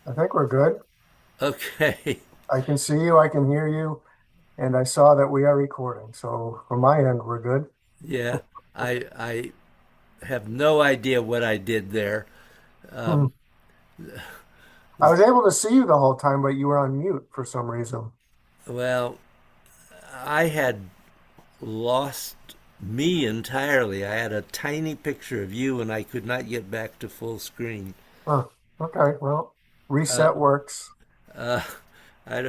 I think we're good. Okay. I can see you, I can hear you, and I saw that we are recording. So from my end, we're good. Yeah. I have no idea what I did there. Hmm. I was able to see you the whole time, but you were on mute for some reason. Well, I had lost me entirely. I had a tiny picture of you and I could not get back to full screen. Huh. Okay, well, Uh, reset works. uh, I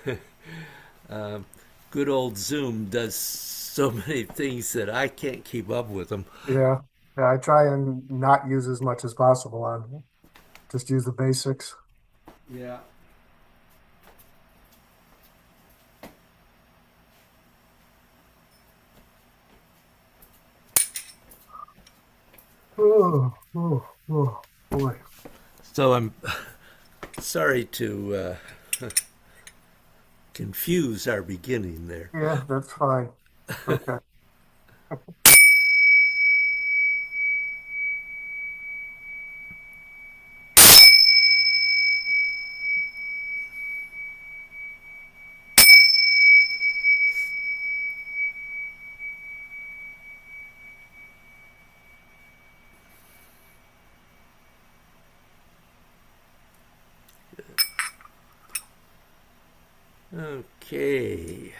don't, um, good old Zoom does so many things that I can't keep up with them. Yeah. Yeah, I try and not use as much as possible on here. Just use the basics. Yeah. Oh, oh, oh, boy. So I'm sorry to confuse our beginning there. Yeah, that's fine. Okay. Okay.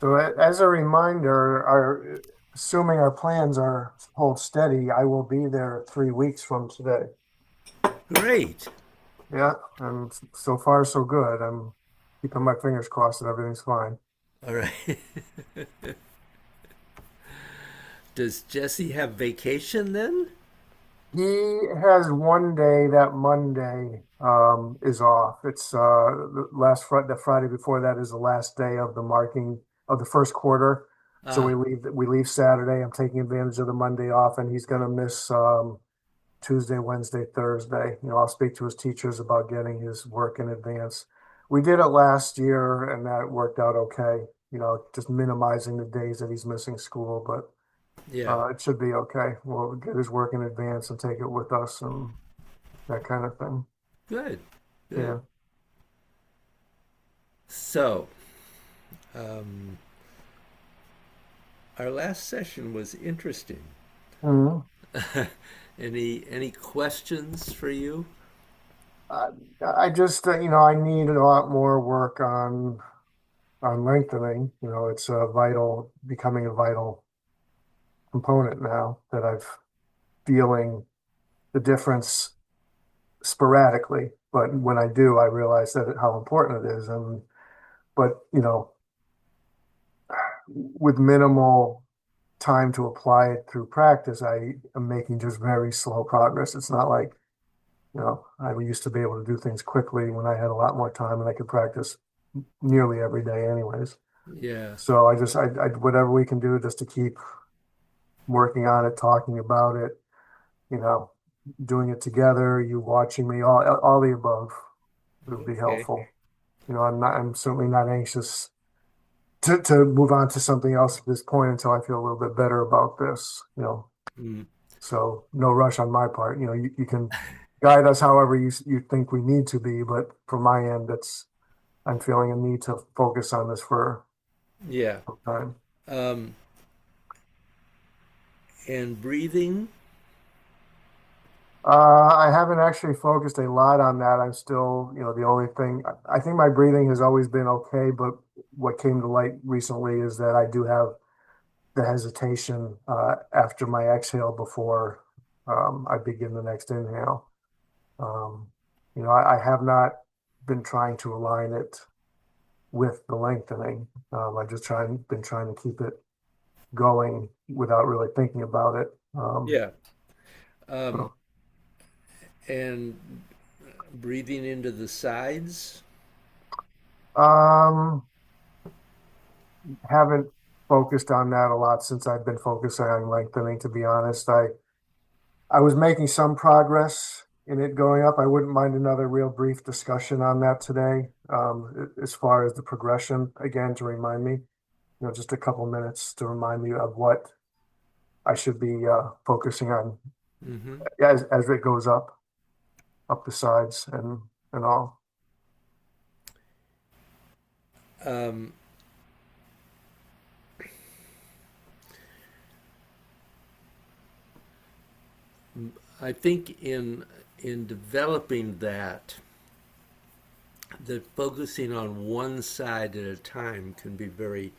So as a reminder, assuming our plans are hold steady, I will be there 3 weeks from today. Great. Yeah, and so far so good. I'm keeping my fingers crossed that everything's fine. All right. Does Jesse have vacation then? He has one day that Monday is off. It's the last Friday, the Friday before that is the last day of the marking of the first quarter. So Ah, we leave Saturday. I'm taking advantage of the Monday off, and he's going to miss Tuesday, Wednesday, Thursday. I'll speak to his teachers about getting his work in advance. We did it last year, and that worked out okay. Just minimizing the days that he's missing school, but yeah. it should be okay. We'll get his work in advance and take it with us and that kind of thing. Good. Good. Yeah. So, um, our last session was interesting. Mhm. Any questions for you? I, I just, I need a lot more work on lengthening. It's becoming a vital component now that I've feeling the difference sporadically, but when I do, I realize that how important it is. And but with minimal time to apply it through practice, I am making just very slow progress. It's not like I used to be able to do things quickly when I had a lot more time and I could practice nearly every day, anyways. Yeah. So I whatever we can do just to keep working on it, talking about it, you know, doing it together, you watching me, all the above would be Okay. helpful. I'm certainly not anxious to move on to something else at this point until I feel a little bit better about this. Mm, So no rush on my part. You can guide us however you think we need to be, but from my end, I'm feeling a need to focus on this for yeah. some time. Um, and breathing. I haven't actually focused a lot on that. I'm still, the only thing I think my breathing has always been okay, but what came to light recently is that I do have the hesitation after my exhale before I begin the next inhale. Um, I have not been trying to align it with the lengthening. I've just been trying to keep it going without really thinking about it. Yeah. Um, So, and breathing into the sides. um, haven't focused on that a lot since I've been focusing on lengthening, to be honest. I was making some progress in it going up. I wouldn't mind another real brief discussion on that today, as far as the progression, again, to remind me, just a couple minutes to remind me of what I should be focusing on Hmm. as it goes up the sides. And and all. Um, I think in developing that, that focusing on one side at a time can be very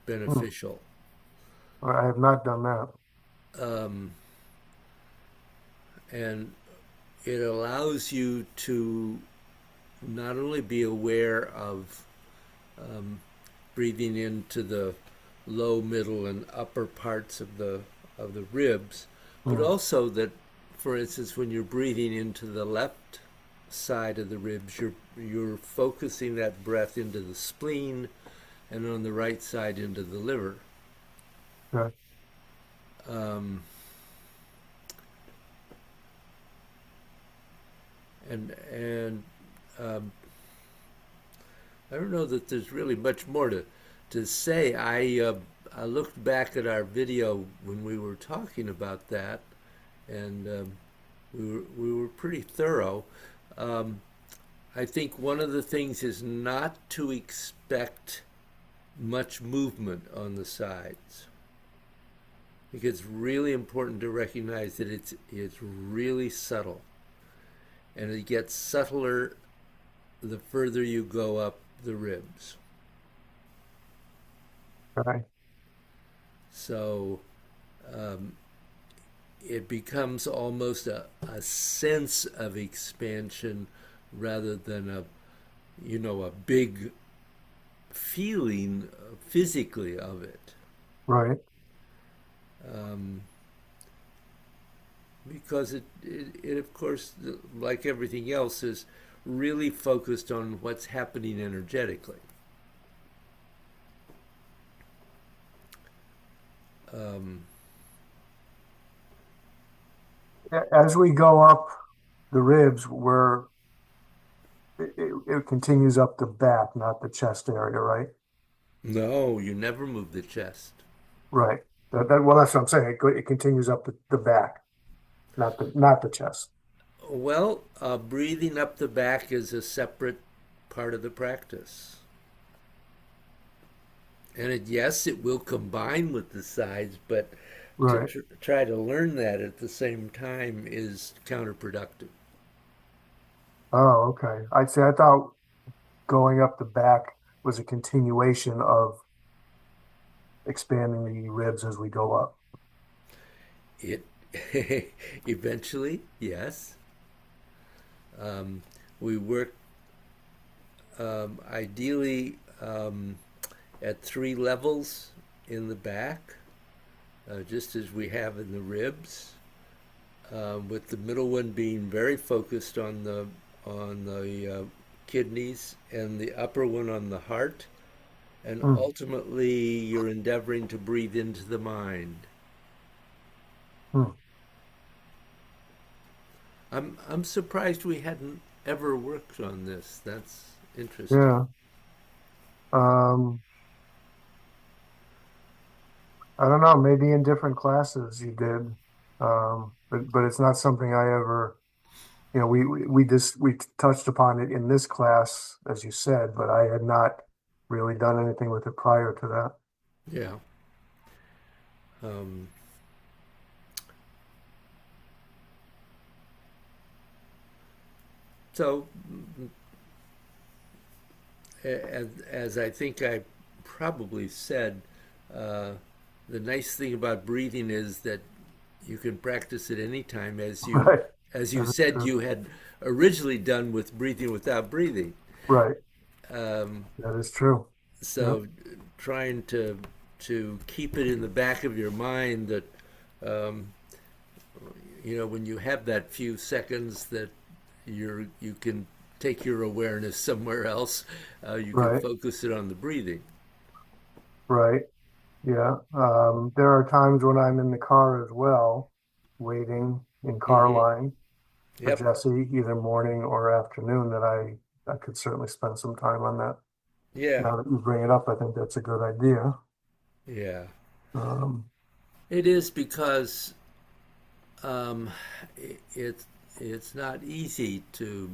Hmm. beneficial. I have not done that. Um, and it allows you to not only be aware of um, breathing into the low, middle, and upper parts of the ribs, but Hmm. also that, for instance, when you're breathing into the left side of the ribs, you're focusing that breath into the spleen, and on the right side into the liver. Okay. Um, and um, I don't know that there's really much more to say. I looked back at our video when we were talking about that, and we were pretty thorough. Um, I think one of the things is not to expect much movement on the sides. I think it's really important to recognize that it's really subtle, and it gets subtler the further you go up the ribs. Okay. So um, it becomes almost a sense of expansion rather than a big feeling physically of it. Right. Um, because it, of course, like everything else, is really focused on what's happening energetically. Um, As we go up the ribs, it continues up the back, not the chest area, right? no, you never move the chest. Right. Well, that's what I'm saying. It continues up the back, not the chest. Well, breathing up the back is a separate part of the practice. And yes, it will combine with the sides, but to Right. try to learn that at the same time is counterproductive. Oh, okay. I'd say I thought going up the back was a continuation of expanding the ribs as we go up. It eventually, yes. Um, we work ideally at three levels in the back, just as we have in the ribs, with the middle one being very focused on the kidneys, and the upper one on the heart. And Hmm. ultimately, you're endeavoring to breathe into the mind. Hmm. I'm surprised we hadn't ever worked on this. That's interesting. Yeah. Um, I don't know, maybe in different classes you did. But it's not something I ever, we touched upon it in this class, as you said, but I had not really done anything with it prior to that. Yeah. Um, so, as I think I probably said, uh, the nice thing about breathing is that you can practice it anytime, Right. as you That is said true. you had originally done with breathing without breathing. Right. Um, That is true. Yep. so, trying to keep it in the back of your mind that um, when you have that few seconds that you can take your awareness somewhere else, you can Right. focus it on the breathing. Right. Yeah. There are times when I'm in the car as well, waiting in car Hmm. line for Yep. Jesse, either morning or afternoon, that I could certainly spend some time on that. Yeah. Now that you bring it up, I think that's a good idea. Yeah. Um, It is because um, it, it's not easy to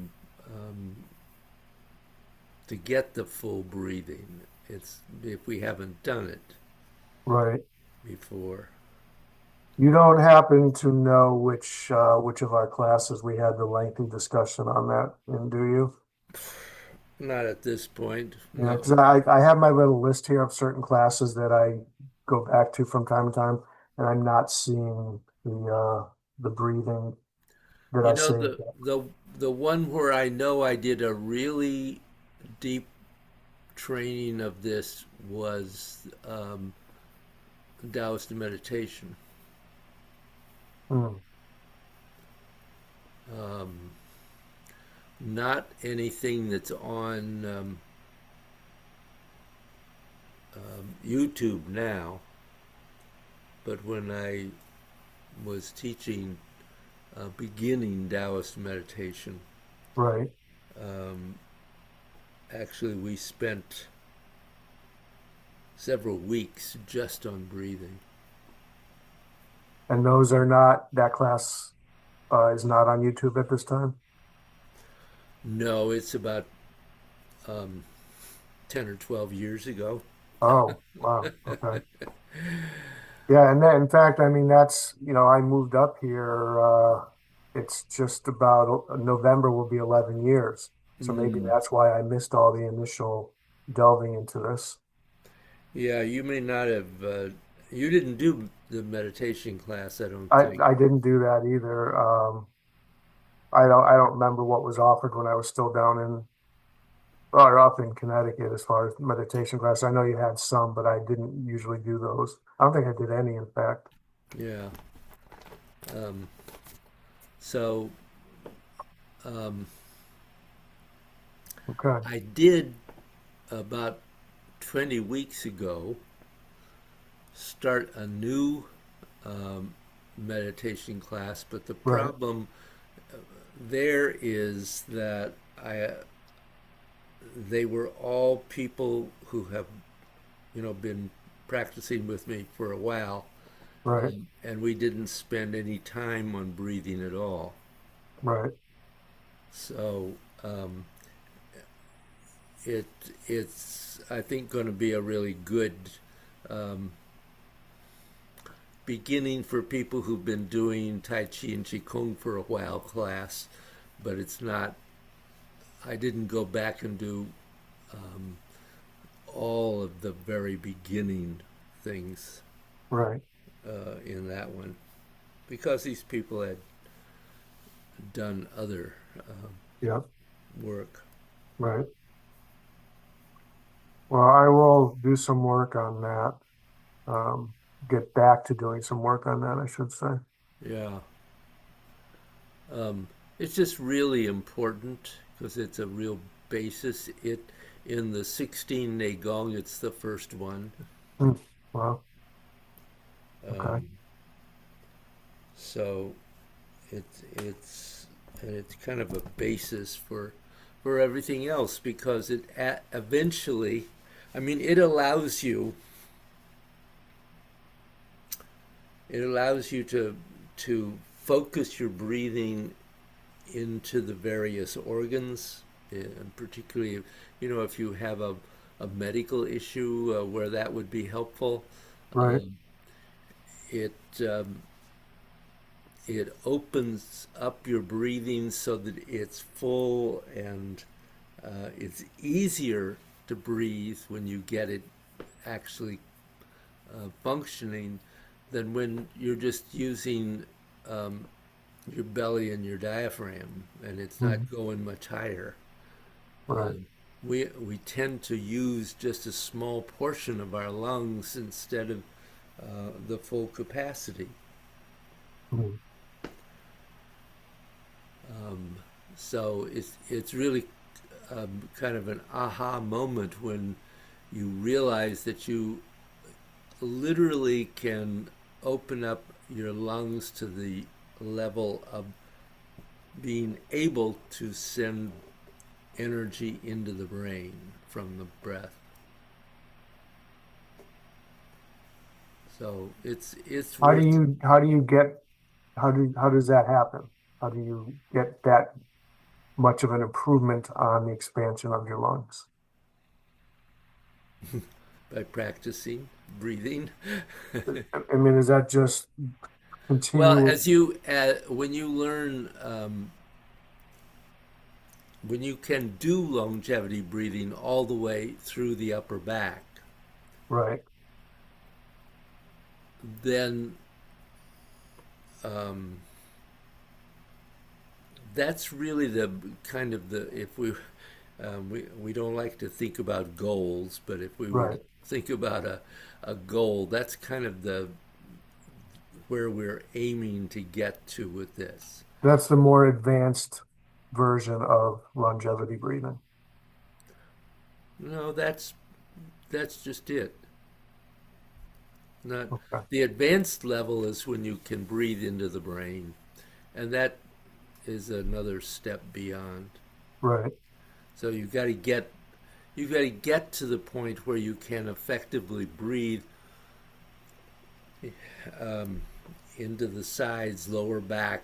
um, to get the full breathing. It's if we haven't done it Right. before. You don't happen to know which of our classes we had the lengthy discussion on that in, do you? Not at this point, Yeah, because no. I have my little list here of certain classes that I go back to from time to time, and I'm not seeing the breathing that You I know saved. the one where I know I did a really deep training of this was Taoist meditation. Hmm, Um, Not anything that's on YouTube now, but when I was teaching beginning Taoist meditation, right. um, actually we spent several weeks just on breathing. And those are not, that class is not on YouTube at this time. No, it's about um, 10 or 12 years ago. Oh, wow. Okay. Yeah, and then in fact, I mean that's, I moved up here it's just about November will be 11 years. So maybe Mm. that's why I missed all the initial delving into this. Yeah, you may not have. You didn't do the meditation class, I don't I think. I didn't do that either. I don't remember what was offered when I was still down in or up in Connecticut as far as meditation class. I know you had some, but I didn't usually do those. I don't think I did any, in fact. Yeah. Um, so um, Okay, I did about 20 weeks ago start a new um, meditation class, but the right, problem there is that I they were all people who have been practicing with me for a while, right, and we didn't spend any time on breathing at all. right. So um, it it's I think going to be a really good um, beginning for people who've been doing Tai Chi and Qigong for a while class, but it's not. I didn't go back and do um, all of the very beginning things Right. in that one because these people had done other Yeah. work. Right. Well, I will do some work on that. Get back to doing some work on that, I should say. Yeah. It's just really important because it's a real basis. It in the 16 Gong, it's the first one. Hmm. Well, okay. Um, so it's and it's kind of a basis for everything else because eventually, I mean, it allows you to focus your breathing into the various organs, and particularly, if you have a medical issue where that would be helpful. Right. Um, it it opens up your breathing so that it's full and it's easier to breathe when you get it actually functioning than when you're just using um, your belly and your diaphragm and it's Hmm. not going much higher. Right. Um, we tend to use just a small portion of our lungs instead of the full capacity. Hmm. Um, so it's really kind of an aha moment when you realize that you literally can open up your lungs to the level of being able to send energy into the brain from the breath. So it's How do worth. you get how does that happen? How do you get that? much of an improvement on the expansion of your lungs. by practicing breathing. I mean, is that just Well, continually when you learn, when you can do longevity breathing all the way through the upper back, right? then that's really the kind of the if we don't like to think about goals, but if we were to Right. think about a goal, that's kind of the where we're aiming to get to with this. That's the more advanced version of longevity breathing. No, that's just it. Not Okay. the advanced level is when you can breathe into the brain, and that is another step beyond. Right. So you got to get to the point where you can effectively breathe um, into the sides, lower back,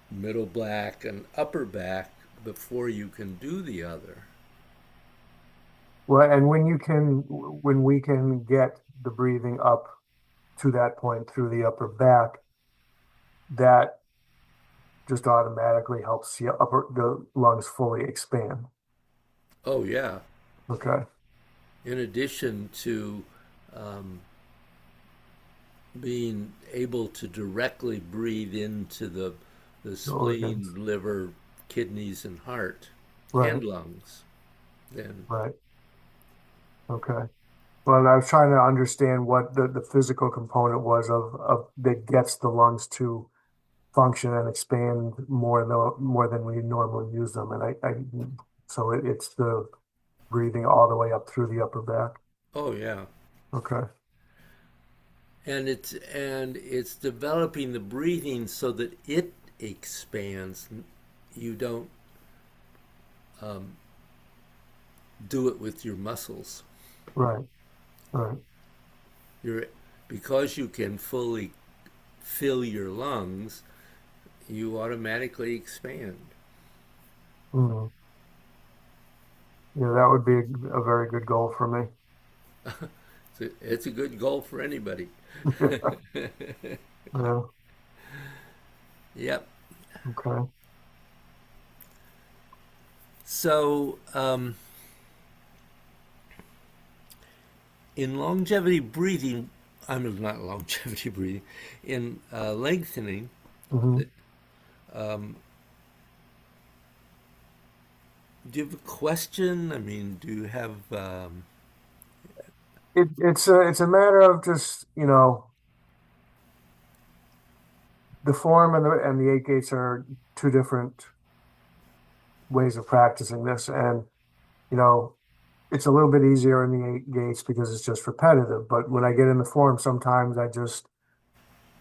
middle back, and upper back before you can do the other. Well, and when we can get the breathing up to that point through the upper back, that just automatically helps the lungs fully expand. Oh yeah. Okay. In addition to um, being able to directly breathe into the The organs. spleen, liver, kidneys, and heart Right. and lungs, then Right. Okay. Well, I was trying to understand what the physical component was of that gets the lungs to function and expand more than we normally use them. And so it's the breathing all the way up through the upper back. oh yeah. Okay. And it's developing the breathing so that it expands. You don't um, do it with your muscles. Right. Right. You're because you can fully fill your lungs, you automatically expand. Mhm. Yeah, that would be a very good goal for me. It's a good goal for anybody. Yeah. Yep. Okay. So, in longevity breathing, I mean, not longevity breathing, in lengthening, Hmm. um, do you have a question? I mean, do you have, It's a matter of just, the form and the eight gates are two different ways of practicing this. And, you know, it's a little bit easier in the eight gates because it's just repetitive. But when I get in the form, sometimes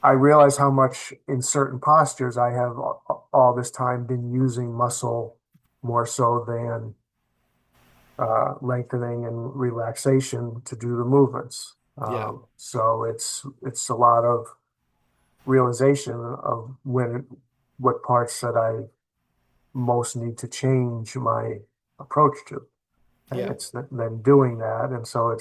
I realize how much in certain postures I have all this time been using muscle more so than lengthening and relaxation to do the movements. yeah, So it's a lot of realization of what parts that I most need to change my approach to. And yeah, it's then doing that. And so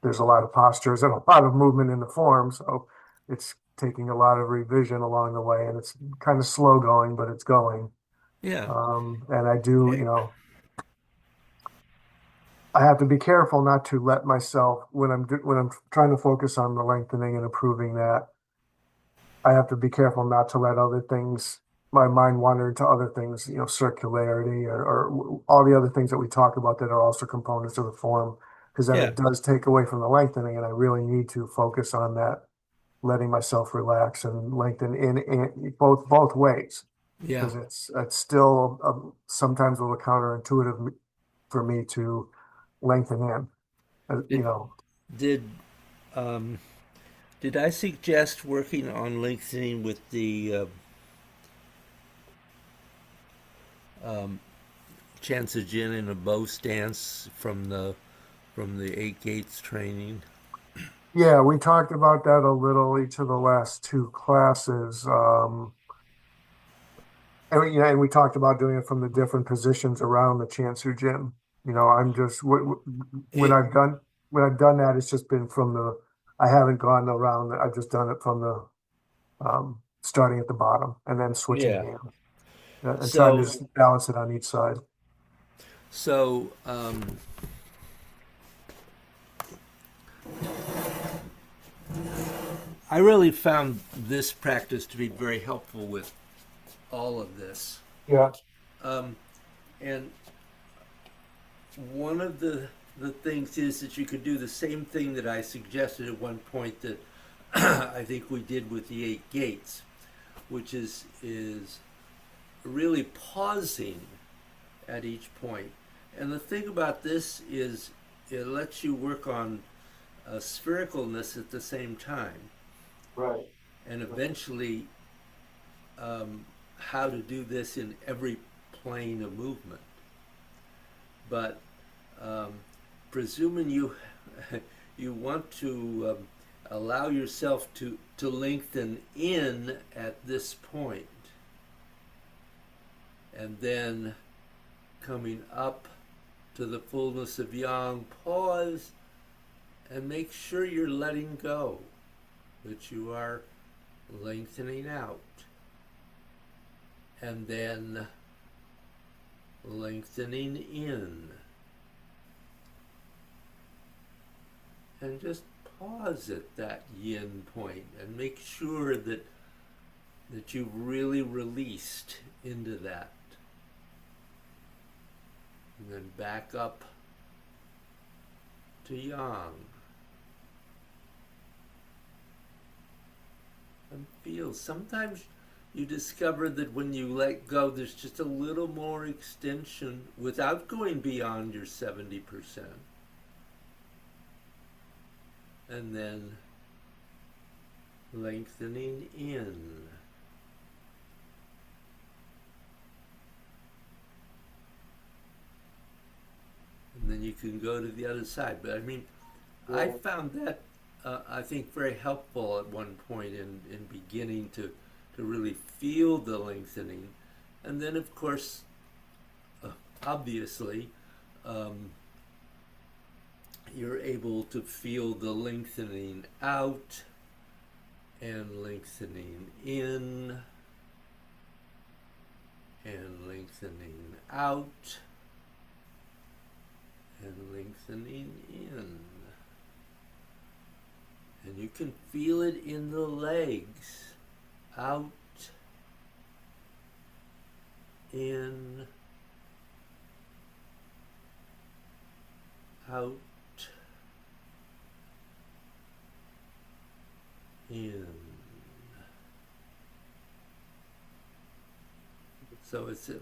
there's a lot of postures and a lot of movement in the form. So it's taking a lot of revision along the way. And it's kind of slow going, but it's going. yeah, And I have to be careful not to let myself, when I'm trying to focus on the lengthening and improving that, I have to be careful not to let my mind wander into other things, circularity or all the other things that we talk about that are also components of the form, because then yeah, it does take away from the lengthening, and I really need to focus on that, letting myself relax and lengthen in both ways, yeah. because it's still sometimes a little counterintuitive for me to lengthen in, Did did um, did I suggest working on lengthening with the Chancijin in a bow stance from the Eight Gates training? Yeah, we talked about that a little each of the last two classes. and we talked about doing it from the different positions around the Chansu gym. I'm just when It, I've done that, it's just been from the. I haven't gone around. I've just done it from the starting at the bottom and then switching yeah. hands and trying to So just balance it on each side. so I really found this practice to be very helpful with all of this. Yeah, Um, and one of the things is that you could do the same thing that I suggested at one point that I think we did with the 8 gates, which is really pausing at each point. And the thing about this is it lets you work on sphericalness at the same time, right. and eventually how to do this in every plane of movement. But um, presuming you you want to allow yourself to lengthen in at this point, and then coming up to the fullness of yang, pause and make sure you're letting go, that you are lengthening out, and then lengthening in, and just pause at that yin point and make sure that you've really released into that, and then back up to yang and feel. Sometimes you discover that when you let go, there's just a little more extension without going beyond your 70%. And then lengthening in. And then you can go to the other side. But I mean, I Right. found that I think very helpful at one point in beginning to really feel the lengthening. And then, of course, uh, obviously, um, you're able to feel the lengthening out and lengthening in and lengthening out and lengthening in. And you can feel it in the legs. Out, in, out, in. So it's a,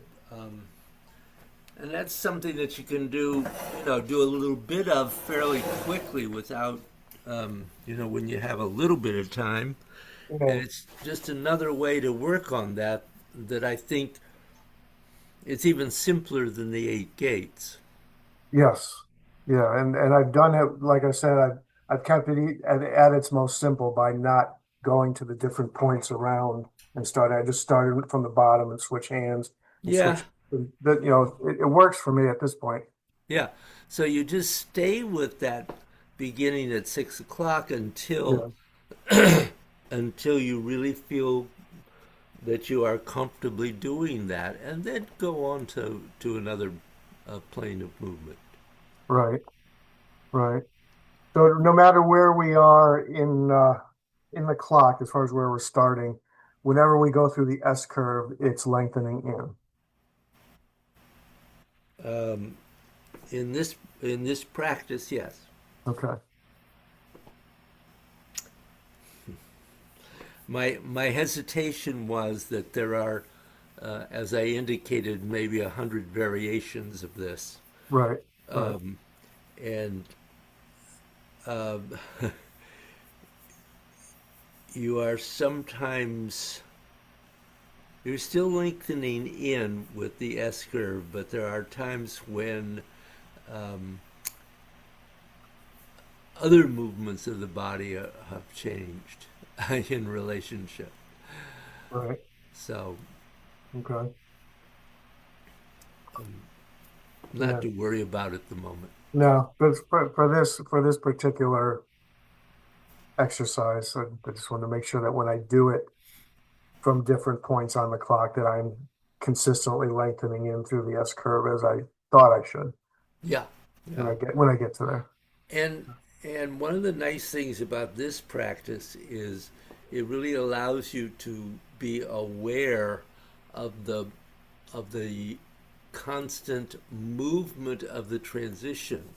and that's something that you can do, do a little bit of fairly quickly without, when you have a little bit of time. And Yeah. it's just another way to work on that I think it's even simpler than the 8 gates. Yes. Yeah. And I've done it, like I said, I've kept it at its most simple by not going to the different points around and starting. I just started from the bottom and switch hands and Yeah, switch. It works for me at this point. yeah. So you just stay with that beginning at 6 o'clock Yeah. until you really feel that you are comfortably doing that, and then go on to another plane of movement. Right. Right. So no matter where we are in the clock, as far as where we're starting, whenever we go through the S curve, it's lengthening in. Um, in this practice, yes. Okay. My hesitation was that there are, as I indicated, maybe 100 variations of this, Right. Right. um, and um, you are sometimes you're still lengthening in with the S curve, but there are times when um, other movements of the body have changed in relationship. Right. So Okay. Not Yeah. to worry about at the moment. No, but for this particular exercise, I just want to make sure that when I do it from different points on the clock, that I'm consistently lengthening in through the S curve as I thought I should Yeah, yeah. when I get to there. And and one of the nice things about this practice is it really allows you to be aware of the constant movement of the transition,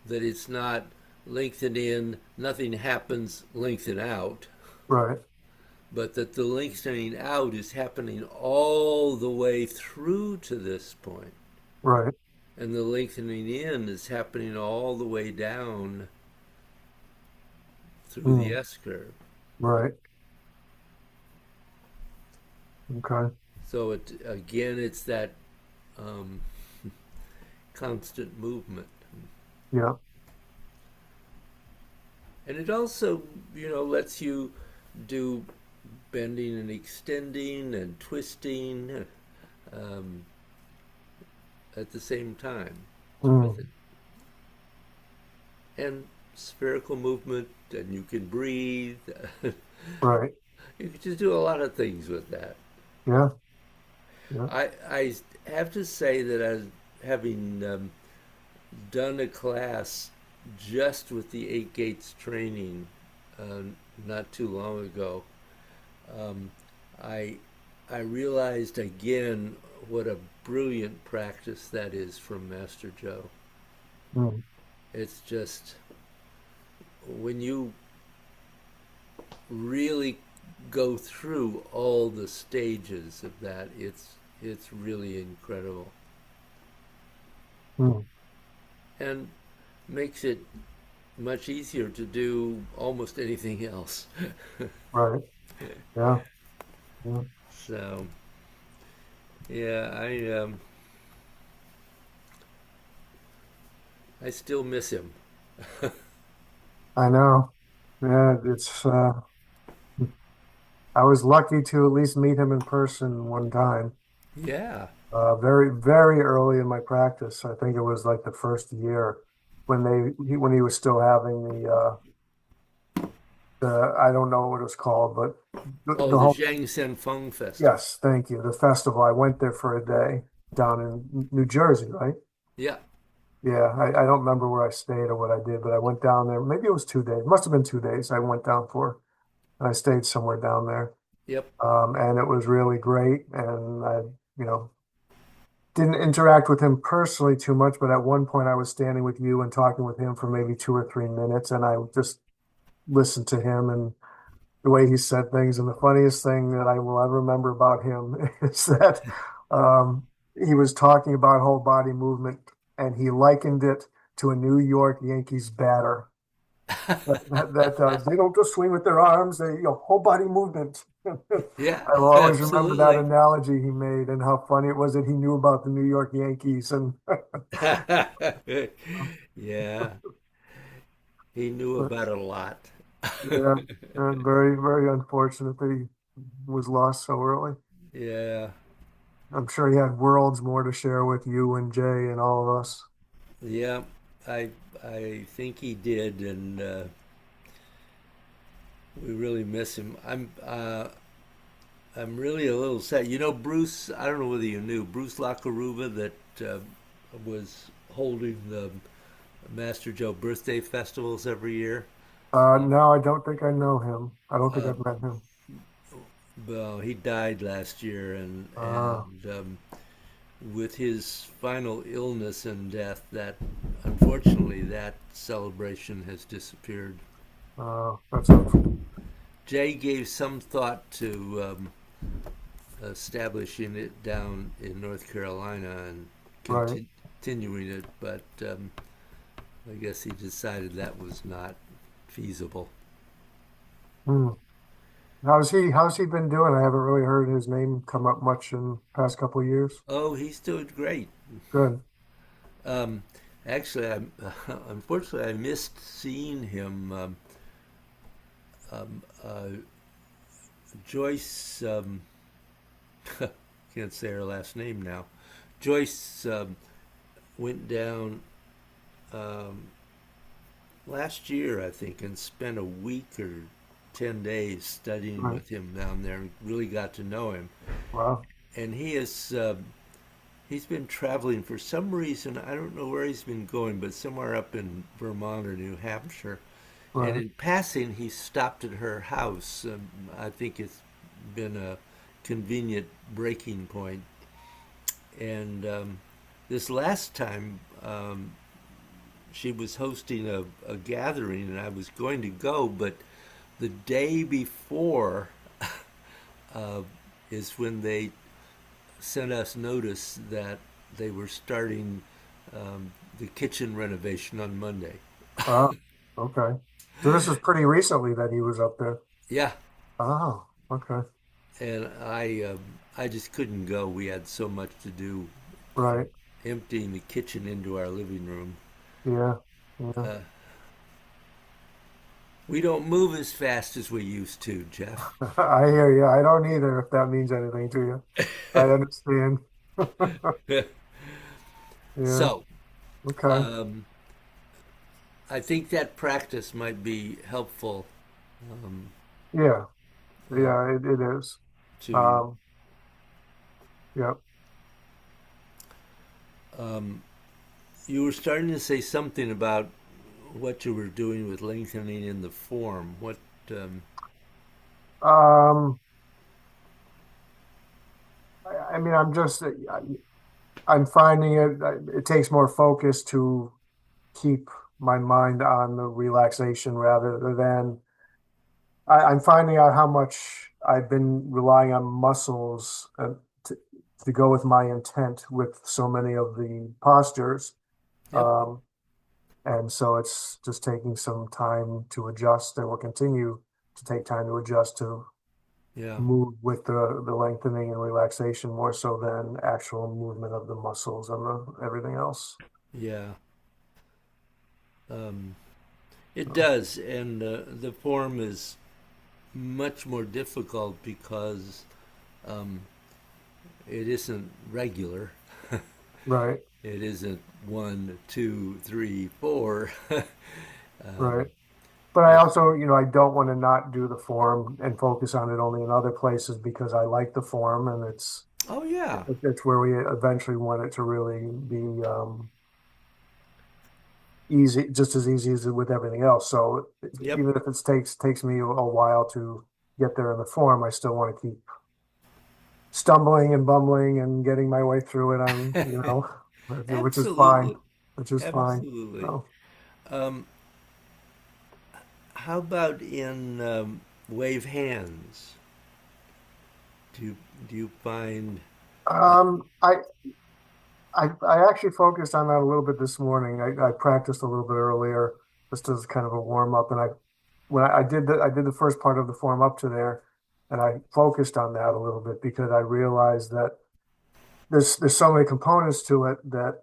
that it's not lengthen in, nothing happens, lengthen out, Right, but that the lengthening out is happening all the way through to this point, right. and the lengthening in is happening all the way down through the Mm, S curve. right. Okay. So it again, it's that um, constant movement, Yeah. and it also, lets you do bending and extending and twisting um, at the same time with it, Mm, and spherical movement, and you can breathe. right. You can just do a lot of things with that. Yeah. Yeah. I have to say that as having done a class just with the eight gates training uh, not too long ago, um, I I realized again what a brilliant practice that is from Master Joe. Mm, It's just when you really go through all the stages of that, it's really incredible mm, and makes it much easier to do almost anything else. right. Yeah. Yeah. So yeah, I still miss him. I know. Yeah. I was lucky to at least meet him in person one time. Yeah. Very, very early in my practice. I think it was like the first year when when he was still having the I don't know what it was called, but Oh, the the whole Xiang Feng Festival. yes, thank you. The festival. I went there for a day down in New Jersey, right? Yeah. Yeah, I don't remember where I stayed or what I did, but I went down there. Maybe it was 2 days. Must have been 2 days. I went down for. I stayed somewhere down there, Yep. and it was really great. And I, you know, didn't interact with him personally too much, but at one point I was standing with you and talking with him for maybe 2 or 3 minutes, and I just listened to him and the way he said things. And the funniest thing that I will ever remember about him is that he was talking about whole body movement, and he likened it to a New York Yankees batter. They don't just swing with their arms; they whole body movement. Yeah, I will always remember that absolutely. analogy he made and how funny it was that he knew about the New York Yankees. And Yeah, he knew but, about it a lot. yeah, and very, very unfortunate that he was lost so early. Yeah, I'm sure he had worlds more to share with you and Jay and all of us. yeah, I I think he did, and we really miss him. I'm really a little sad. Bruce. I don't know whether you knew Bruce Lackaruba that was holding the Master Joe birthday festivals every year. No, I don't think I know him. I don't think Uh, I've met him. well, he died last year, Uh, and with his final illness and death, that unfortunately that celebration has disappeared. that's unfortunate. Jay gave some thought to establishing it down in North Carolina and Right. continuing it, but I guess he decided that was not feasible. Hmm. How's he been doing? I haven't really heard his name come up much in the past couple of years. Oh, he's doing great. Good. Um, Actually, unfortunately I missed seeing him. Uh, Joyce Can't say her last name now. Joyce went down um, last year, I think, and spent a week or 10 days studying Right. with him down there and really got to know him. Wow. And he's been traveling for some reason. I don't know where he's been going, but somewhere up in Vermont or New Hampshire. And Right. in passing, he stopped at her house. I think it's been a convenient breaking point. And this last time, she was hosting a gathering, and I was going to go, but the day before uh, is when they sent us notice that they were starting the kitchen renovation on Monday. Wow. Okay. So this is pretty recently that he was up there. Yeah, Oh, okay. and I just couldn't go. We had so much to do, Right. emptying the kitchen into our living room. Yeah. Yeah. Uh, we don't move as fast as we used to, Jeff. I hear you. I don't either, if that means anything to you. I understand. Yeah. So, Okay. um, I think that practice might be helpful um, Yeah. uh, Yeah, it is. to you. Um, yeah. Um, you were starting to say something about what you were doing with lengthening in the form. What? Um, Um, I mean, I'm finding it takes more focus to keep my mind on the relaxation rather than I'm finding out how much I've been relying on muscles to, to go with my intent with so many of the postures. yep. Um, and so it's just taking some time to adjust and will continue to take time to adjust to Yeah. move with the lengthening and relaxation more so than actual movement of the muscles and everything else. Yeah. Um, it So, does, and the form is much more difficult because um, it isn't regular. right, It isn't one, two, three, four. right. um, But I it, also, I don't want to not do the form and focus on it only in other places because I like the form and oh yeah. it's where we eventually want it to really be easy, just as easy as with everything else. So Yep. even if it takes me a while to get there in the form, I still want to keep stumbling and bumbling and getting my way through it on, which is fine, Absolutely. which is fine. Absolutely. So, Um, how about in wave hands? Do you, do you find that? um, I, I actually focused on that a little bit this morning. I practiced a little bit earlier just as kind of a warm up, and I did the first part of the form up to there, and I focused on that a little bit because I realized that there's so many components to it that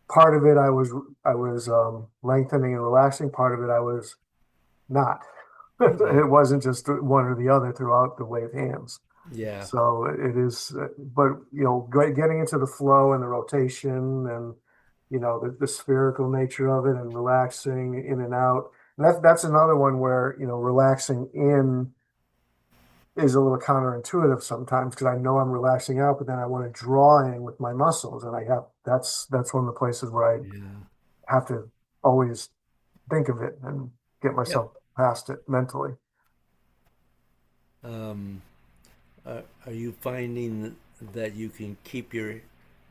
part of it I was lengthening and relaxing, part of it I was not. Okay. It wasn't just one or the other throughout the wave hands. Yeah. So it is, but getting into the flow and the rotation and the spherical nature of it and relaxing in and out. And that's another one where relaxing in is a little counterintuitive sometimes because I know I'm relaxing out, but then I want to draw in with my muscles, and I have that's one of the places where I Yeah. have to always think of it and get Yep. myself past it mentally. Um, are you finding that you can keep your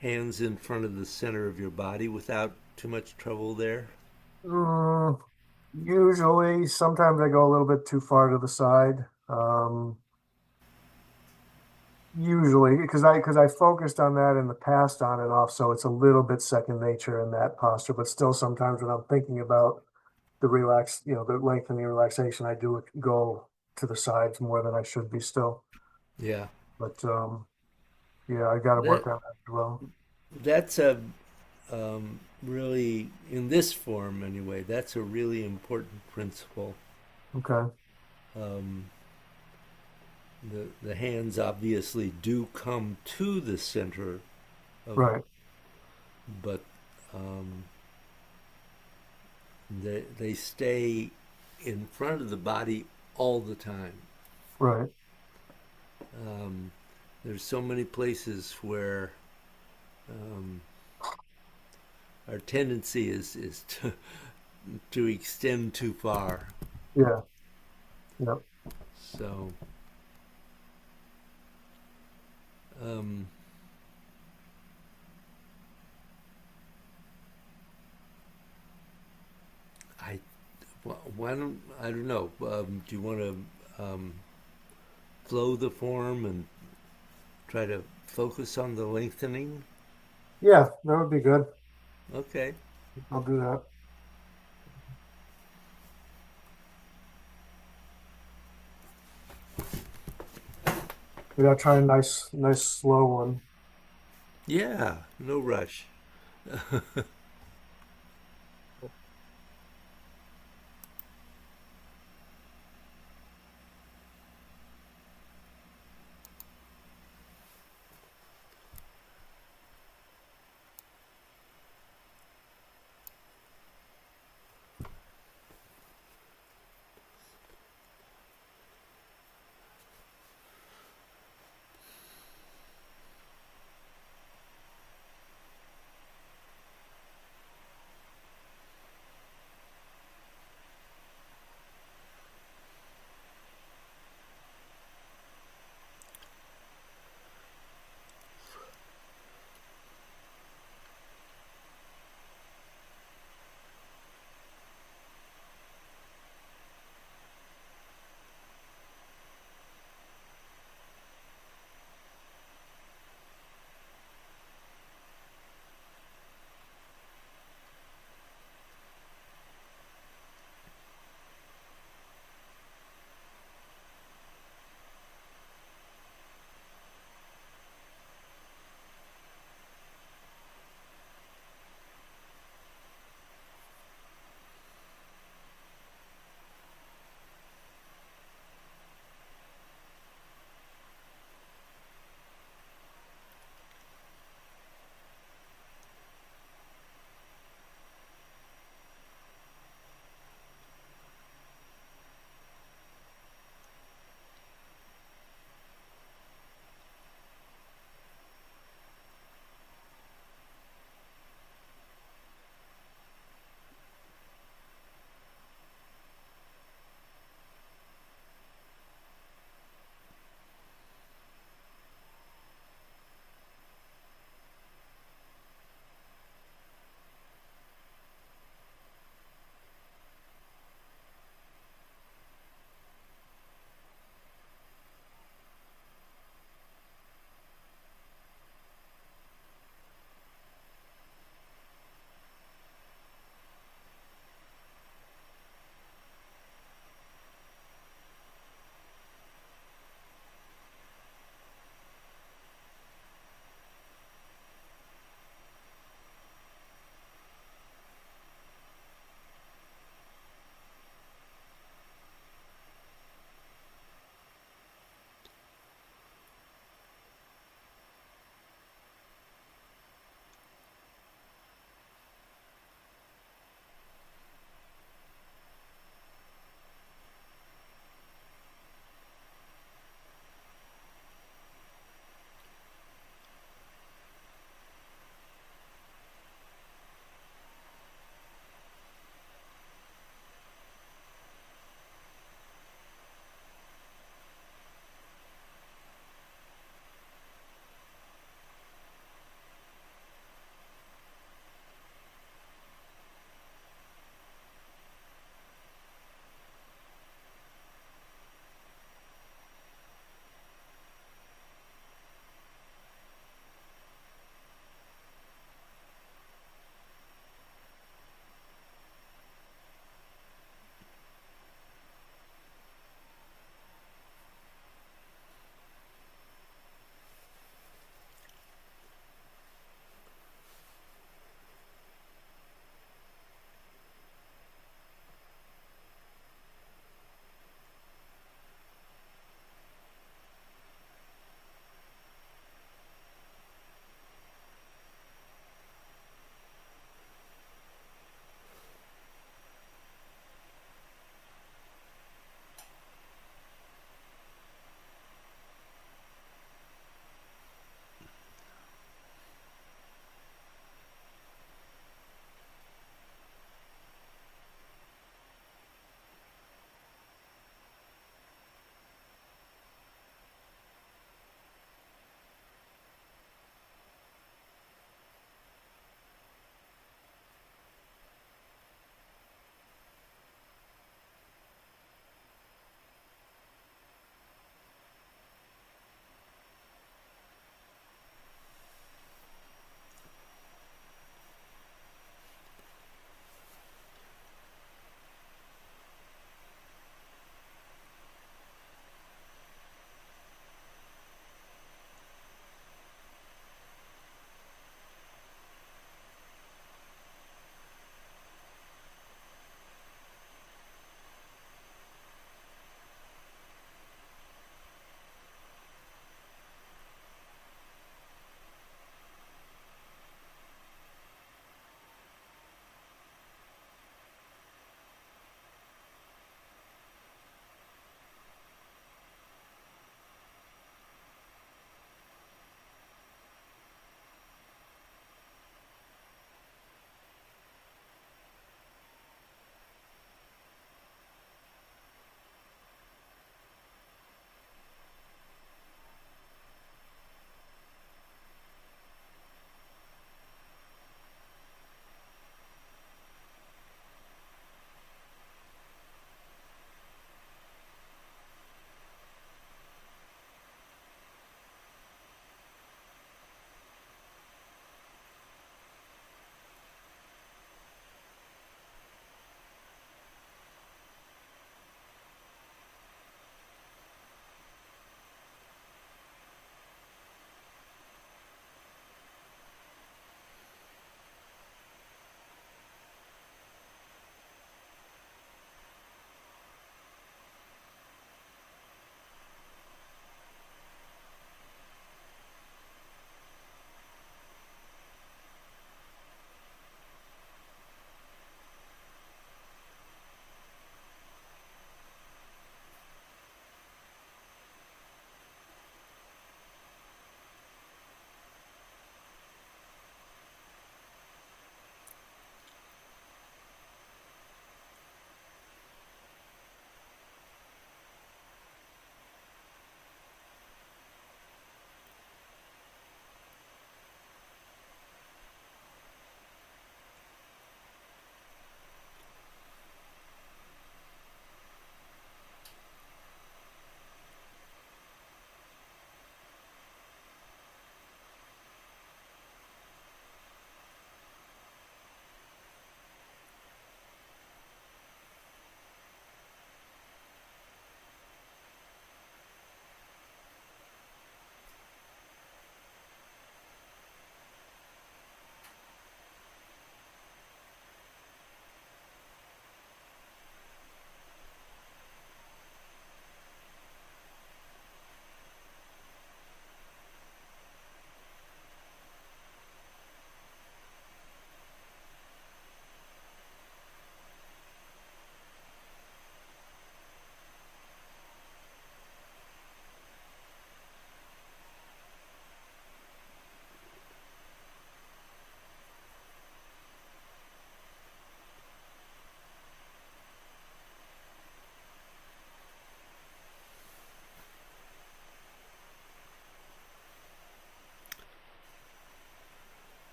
hands in front of the center of your body without too much trouble there? Mm, Usually, sometimes I go a little bit too far to the side. Usually, because I focused on that in the past on and off, so it's a little bit second nature in that posture. But still, sometimes when I'm thinking about the lengthening relaxation, I do go to the sides more than I should be still. Yeah. But yeah, I got to work That on that as well. that's a really in this form anyway. That's a really important principle. Okay. Um, the hands obviously do come to the center of, Right. but um, they stay in front of the body all the time. Right. Um, there's so many places where um, our tendency is to extend too far. Yeah. Yeah. So um, I why don't I don't know. Do you want to flow the form and try to focus on the lengthening? Yeah, that would be good. Okay. I'll do that. We gotta try a nice slow one. Yeah. No rush.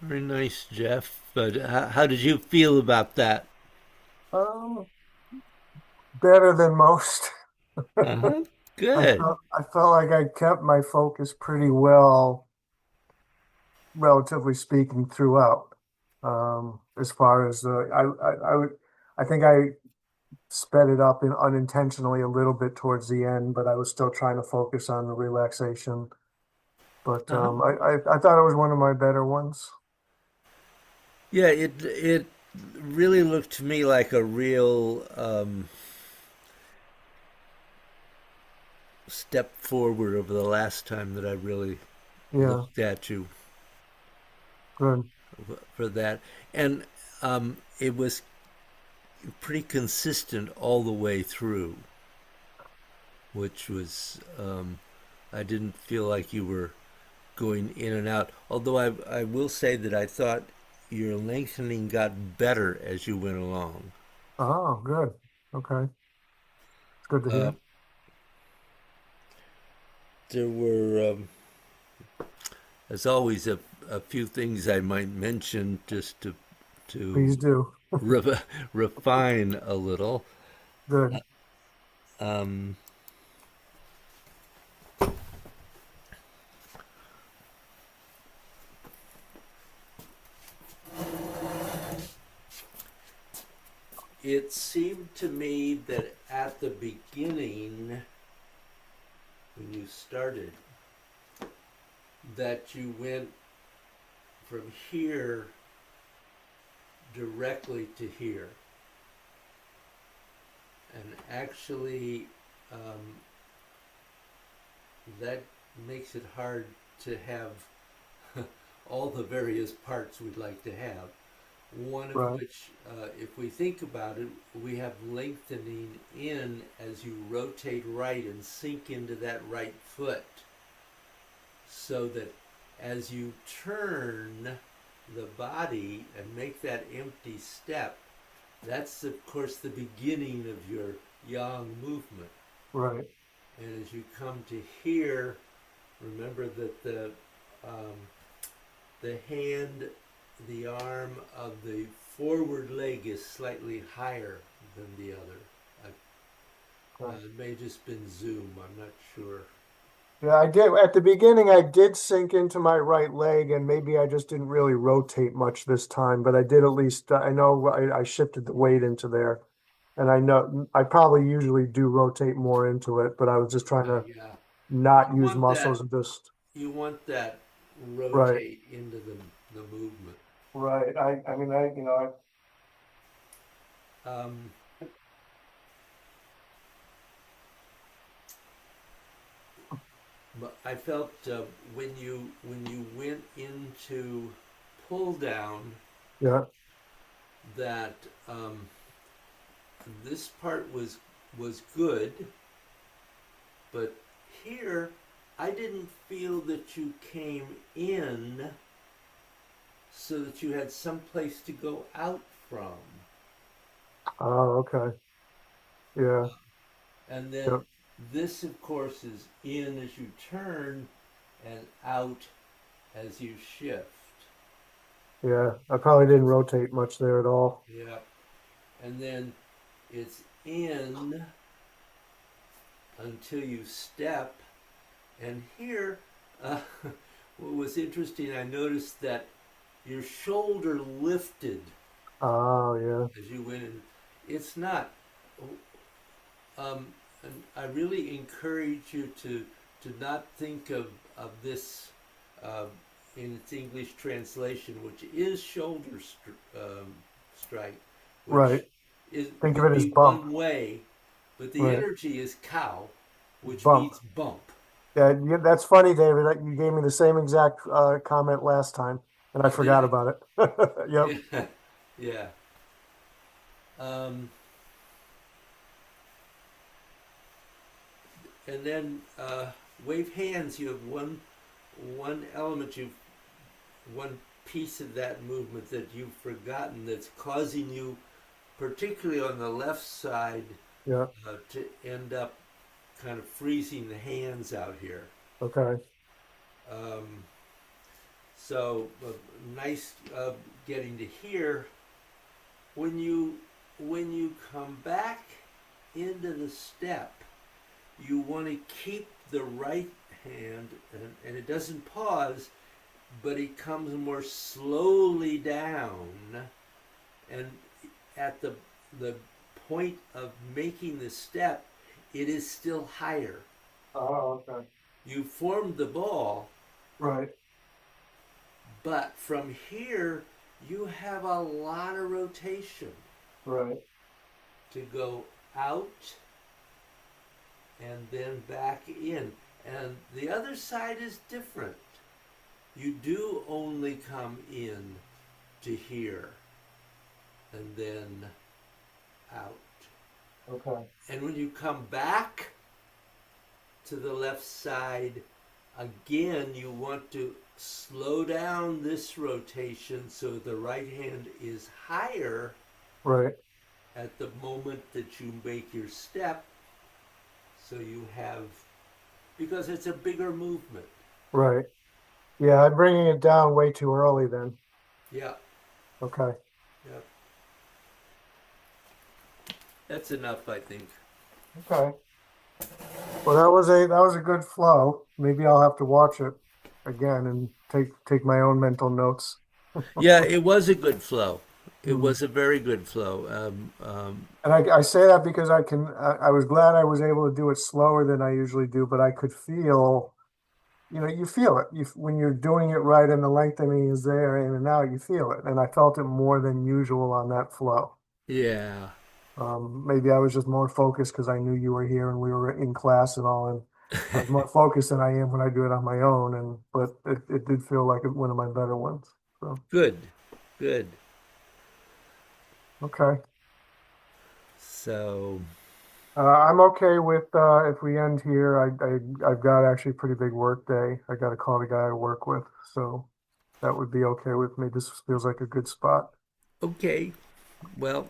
Very nice, Jeff. But how did you feel about that? Um, Better than most. Uh-huh. Good. I felt like I kept my focus pretty well, relatively speaking, throughout. As far as I think I sped it up in unintentionally a little bit towards the end, but I was still trying to focus on the relaxation. But Uh-huh. I thought it was one of my better ones. Yeah, it really looked to me like a real step forward over the last time that I really Yeah, looked at you good. for that. And it was pretty consistent all the way through, which was, I didn't feel like you were going in and out. Although I will say that I thought your lengthening got better as you went along. Oh, good. Okay, it's good to Uh, hear. there were, as always, a few things I might mention just to Please do. re- refine a little. Good. Um, it seemed to me that at the beginning, when you started, that you went from here directly to here. And actually, um, that makes it hard to have all the various parts we'd like to have. One of Right. which, if we think about it, we have lengthening in as you rotate right and sink into that right foot, so that as you turn the body and make that empty step, that's of course the beginning of your yang movement. Right. And as you come to here, remember that um, the hand, the arm of the forward leg is slightly higher than the other. Okay. It may have just been zoom, I'm not sure. Yeah, I did. At the beginning, I did sink into my right leg, and maybe I just didn't really rotate much this time, but I did at least, I know I shifted the weight into there. And I know I probably usually do rotate more into it, but I was just trying to Yeah, not you use want muscles that. and just, You want that right, rotate into the movement. right. I mean, Um, but I felt when you went into pull down yeah. that this part was good, but here I didn't feel that you came in so that you had some place to go out from. Oh, okay. Yeah. And then Yep. this, of course, is in as you turn and out as you shift. Yeah. I probably didn't rotate much there at all. Yeah. And then it's in until you step. And here, uh, what was interesting, I noticed that your shoulder lifted Oh, yeah. as you went in. It's not. And I really encourage you to not think of this uh, in its English translation, which is strike, Right. which is Think of would it as be bump. one way, but the Right. energy is cow, which Bump. means bump. Yeah. That's funny, David. You gave me the same exact comment last time, and I Oh, did forgot I? about it. Yep. Yeah, yeah. Um, and then wave hands. You have one element. You one piece of that movement that you've forgotten that's causing you, particularly on the left side, Yeah. to end up kind of freezing the hands out here. Okay. Um, So nice getting to here. When you come back into the step, you want to keep the right hand, and it doesn't pause, but it comes more slowly down, and at the point of making the step, it is still higher. Oh, okay. You formed the ball, Right, but from here you have a lot of rotation right, to go out and then back in. And the other side is different. You do only come in to here and then out. okay, And when you come back to the left side, again, you want to slow down this rotation so the right hand is higher right, at the moment that you make your step. So you have, because it's a bigger movement. right. Yeah, I'm bringing it down way too early then. Yeah, Okay, yeah. That's enough, I think. okay. Well, that was a good flow. Maybe I'll have to watch it again and take my own mental notes. Yeah, it was a good flow. It Hmm. was a very good flow. And I say that because I was glad I was able to do it slower than I usually do, but I could feel, you feel it. When you're doing it right and the lengthening is there in and out, you feel it. And I felt it more than usual on that flow. yeah, Maybe I was just more focused because I knew you were here and we were in class and all, and I was more focused than I am when I do it on my own. But it did feel like one of my better ones. So, good, good. okay. So, I'm okay with if we end here. I've got actually a pretty big work day. I got to call the guy I work with, so that would be okay with me. This feels like a good spot. okay. Well,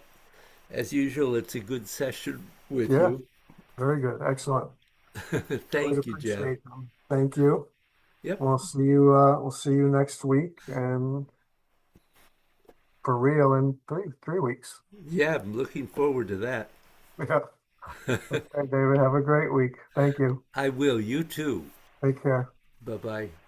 as usual, it's a good session with Yeah, you. very good. Excellent. Always Thank you, Jeff. appreciate them. Thank you. Yep. We'll see you next week and for real in three weeks. Yeah, I'm looking forward to that. Yeah. Okay, David, have a great week. Thank you. I will. You too. Take care. Bye bye.